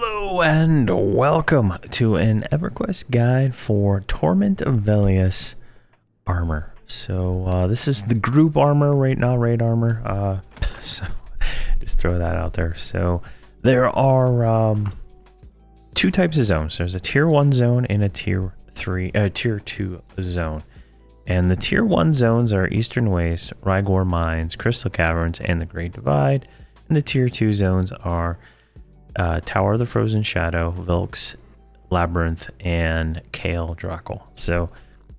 Hello and welcome to an Everquest guide for Torment Velious armor. So this is the group armor right now, raid armor. So just throw that out there. So there are two types of zones. There's a tier 1 zone and a tier 2 zone. And the tier 1 zones are Eastern Waste, Rygor Mines, Crystal Caverns, and the Great Divide. And the tier 2 zones are Tower of the Frozen Shadow, Vilks, Labyrinth, and Kale Drackle. So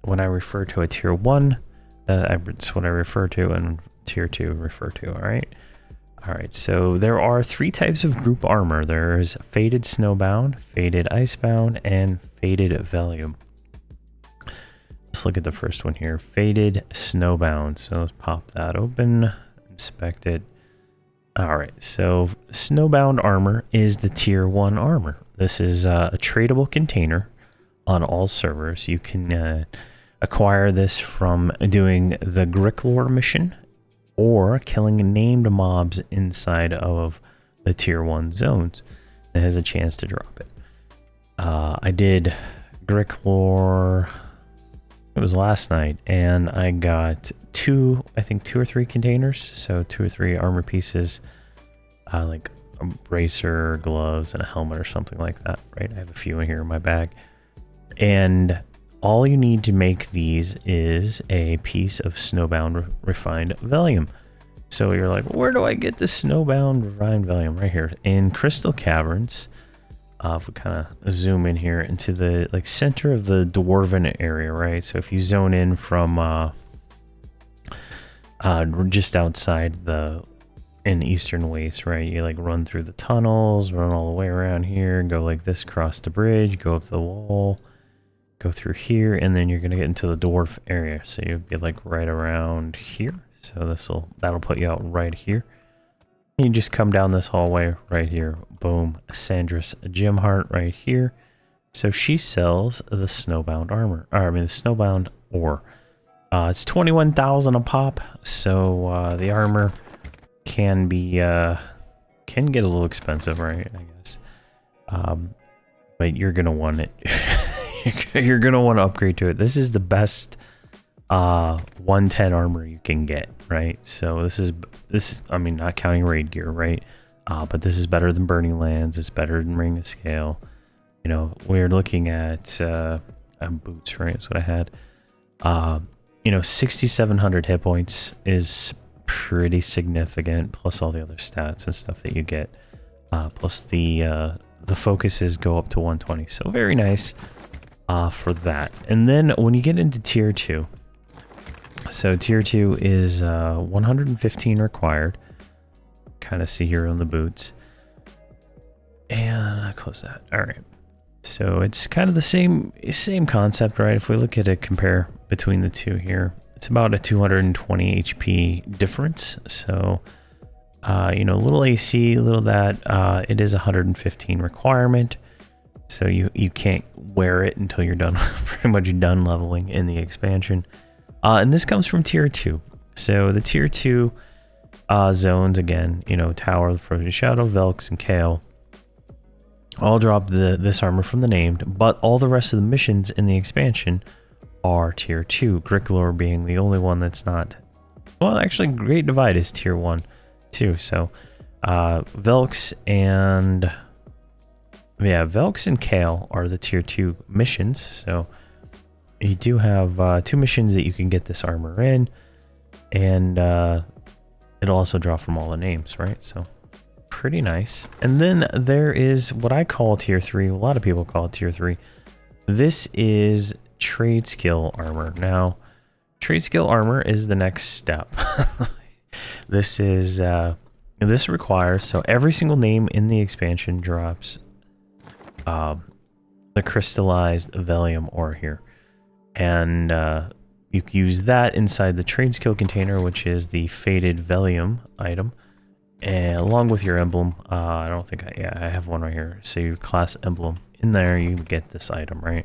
when I refer to a tier 1, that's what I refer to, and tier 2 refer to, Alright, so there are three types of group armor. There's Faded Snowbound, Faded Icebound, and Faded Velium. Let's look at the first one here, Faded Snowbound. So let's pop that open, inspect it. Alright, so Snowbound Armor is the tier 1 armor. This is a tradable container on all servers. You can acquire this from doing the Gricklore mission or killing named mobs inside of the tier 1 zones. It has a chance to drop it. I did Gricklore, it was last night, and I got two or three containers, so 2 or 3 armor pieces, like a bracer, gloves, and a helmet or something like that, right? I have a few in here in my bag. And all you need to make these is a piece of Snowbound Refined Velium. So you're like, where do I get the Snowbound Refined Velium? Right here in Crystal Caverns. If we kind of zoom in here into the center of the Dwarven area, right? So if you zone in from just outside in Eastern Waste, right? You run through the tunnels, run all the way around here, go like this, cross the bridge, go up the wall, go through here, and then you're gonna get into the dwarf area. So you'll be right around here. So that'll put you out right here. You just come down this hallway right here. Boom, Sandra's Gemheart right here. So she sells the Snowbound armor, the Snowbound ore. It's 21,000 a pop, so the armor can get a little expensive, right? I guess, but you're gonna want it. You're gonna want to upgrade to it. This is the best 110 armor you can get, right? So this is I mean, not counting raid gear, right? But this is better than Burning Lands. It's better than Ring of Scale. You know, we're looking at boots, right? That's what I had. 6,700 hit points is pretty significant, plus all the other stats and stuff that you get. Plus the focuses go up to 120, so very nice for that. And then when you get into tier 2, so tier 2 is 115 required. Kind of see here on the boots. And I close that. All right. So it's kind of the same concept, right? If we look at it, compare between the two here, it's about a 220 HP difference. So, a little AC, a little that. It is 115 requirement. So you can't wear it until you're done, pretty much done leveling in the expansion. And this comes from tier 2. So the tier 2 zones, again, Tower of the Frozen Shadow, Vilks, and Kale, all drop this armor from the named, but all the rest of the missions in the expansion are tier 2. Gricklore being the only one that's not. Well, actually, Great Divide is tier 1 too. So Vilks and Kale are the tier 2 missions. So you do have 2 missions that you can get this armor in, and it'll also drop from all the names, right? So pretty nice. And then there is what I call tier 3. A lot of people call it tier 3. This is trade skill armor. Now, trade skill armor is the next step. This requires, so every single name in the expansion drops the crystallized Velium ore here. And you can use that inside the trade skill container, which is the Faded Velium item, and along with your emblem. I don't think I have one right here. So your class emblem in there, you get this item, right?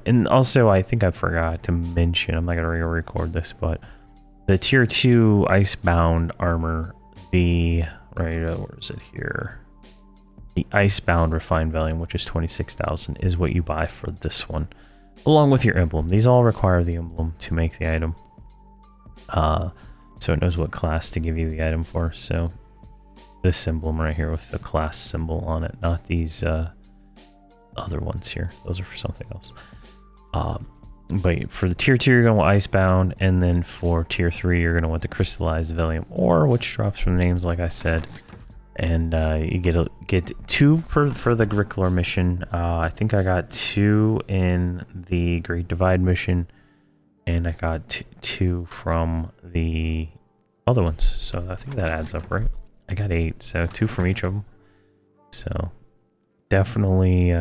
And also, I think I forgot to mention, I'm not going to re-record this, but the tier 2 Icebound armor, where is it here? The Icebound Refined Velium, which is 26,000, is what you buy for this one, along with your emblem. These all require the emblem to make the item. So it knows what class to give you the item for. So this emblem right here with the class symbol on it, not these other ones here. Those are for something else. But for the tier 2, you're going to want Icebound, and then for tier 3, you're going to want the Crystallized Velium Ore, which drops from names, like I said. And you get 2 for the Gricklor mission. I think I got 2 in the Great Divide mission, and I got 2 from the other ones. So I think that adds up, right? I got 8, so 2 from each of them. So definitely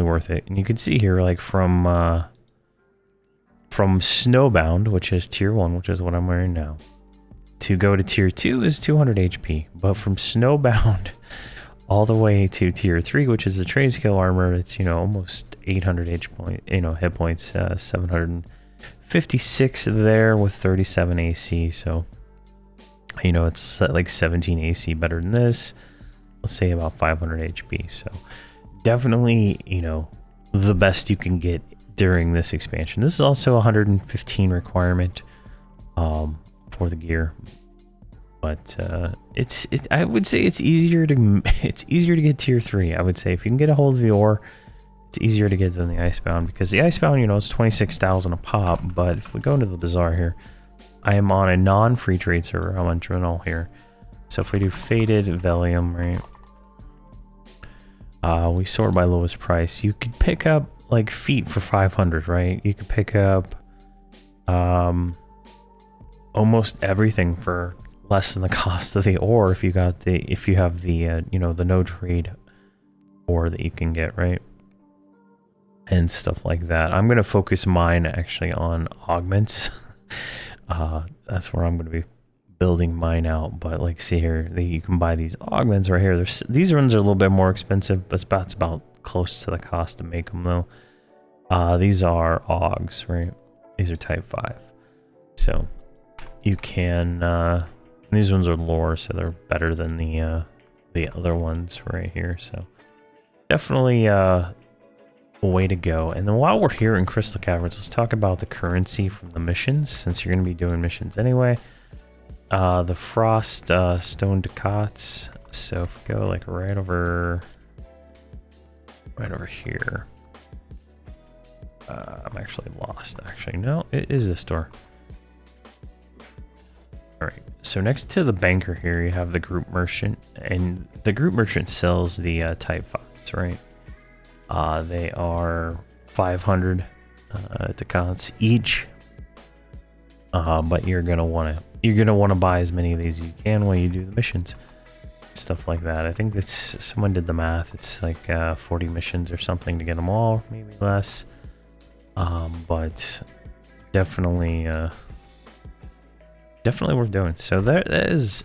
worth it. And you can see here, like from Snowbound, which is tier 1, which is what I'm wearing now, to go to tier 2 is 200 HP. But from Snowbound all the way to tier 3, which is the trade skill armor, it's, you know, almost 800 hit points, 756 there with 37 AC. So, you know, it's like 17 AC better than this. Let's say about 500 HP. So definitely, you know, the best you can get during this expansion. This is also 115 requirement for the gear, but I would say it's easier to get tier 3. I would say if you can get a hold of the ore, it's easier to get than the Icebound, because the Icebound, you know, it's 26,000 a pop. But if we go into the bazaar here, I am on a non-free trade server. I'm on Drenal here. So if we do Faded Velium, right? We sort by lowest price. You could pick up like feet for 500, right? You could pick up almost everything for less than the cost of the ore if you have the you know, the no trade ore that you can get, right? And stuff like that. I'm gonna focus mine actually on augments. That's where I'm gonna be building mine out. But like, see here, you can buy these augments right here. These ones are a little bit more expensive, but it's about close to the cost to make them though. These are augs, right? These are type 5. So you can these ones are lore, so they're better than the other ones right here. So definitely a way to go. And then while we're here in Crystal Caverns, let's talk about the currency from the missions, since you're going to be doing missions anyway. The Frost Stone Ducats. So if we go like right over here. I'm actually lost. Actually, no, it is this door. All right. So next to the banker here, you have the group merchant, and the group merchant sells the type 5s, right? They are 500 ducats each. But you're gonna wanna buy as many of these as you can when you do the missions, stuff like that. I think that's, someone did the math. It's like 40 missions or something to get them all, maybe less. But definitely worth doing. So that is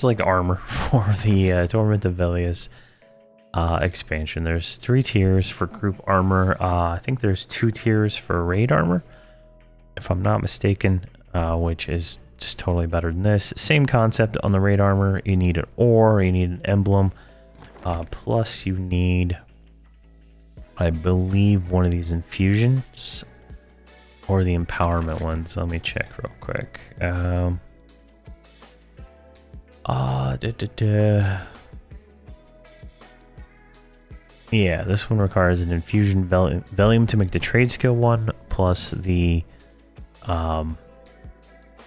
like armor for the Torment of Velious expansion. There's 3 tiers for group armor. I think there's 2 tiers for raid armor, if I'm not mistaken, which is just totally better than this. Same concept on the raid armor. You need an ore, you need an emblem, plus you need, I believe, one of these infusions or the empowerment ones. Let me check real quick. Yeah, this one requires an infusion Velium to make the trade skill one, plus the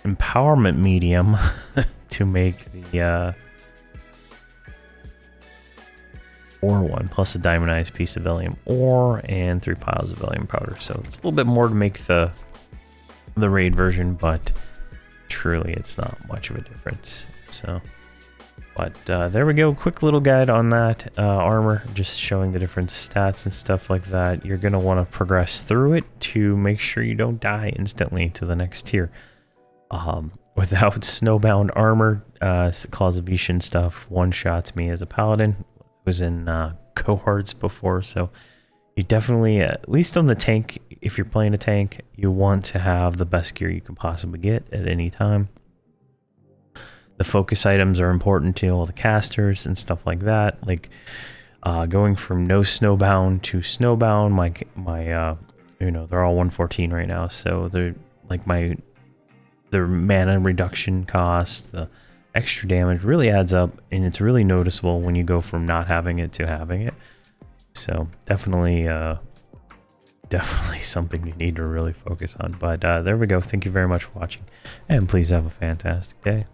empowerment medium to make the ore one, plus a diamondized piece of Velium ore and 3 piles of Velium powder. So it's a little bit more to make the raid version, but truly it's not much of a difference. So, but there we go. Quick little guide on that armor, just showing the different stats and stuff like that. You're going to want to progress through it to make sure you don't die instantly to the next tier. Without Snowbound Armor, Claws of Vishan stuff one-shots me as a paladin. Was in cohorts before, so you definitely, at least on the tank, if you're playing a tank, you want to have the best gear you can possibly get at any time. the focus items are important to all the casters and stuff like that. Like going from no snowbound to snowbound, my you know, they're all 114 right now, so they're like their mana reduction cost, the extra damage really adds up, and it's really noticeable when you go from not having it to having it. So definitely definitely something you need to really focus on. But there we go. Thank you very much for watching, and please have a fantastic day.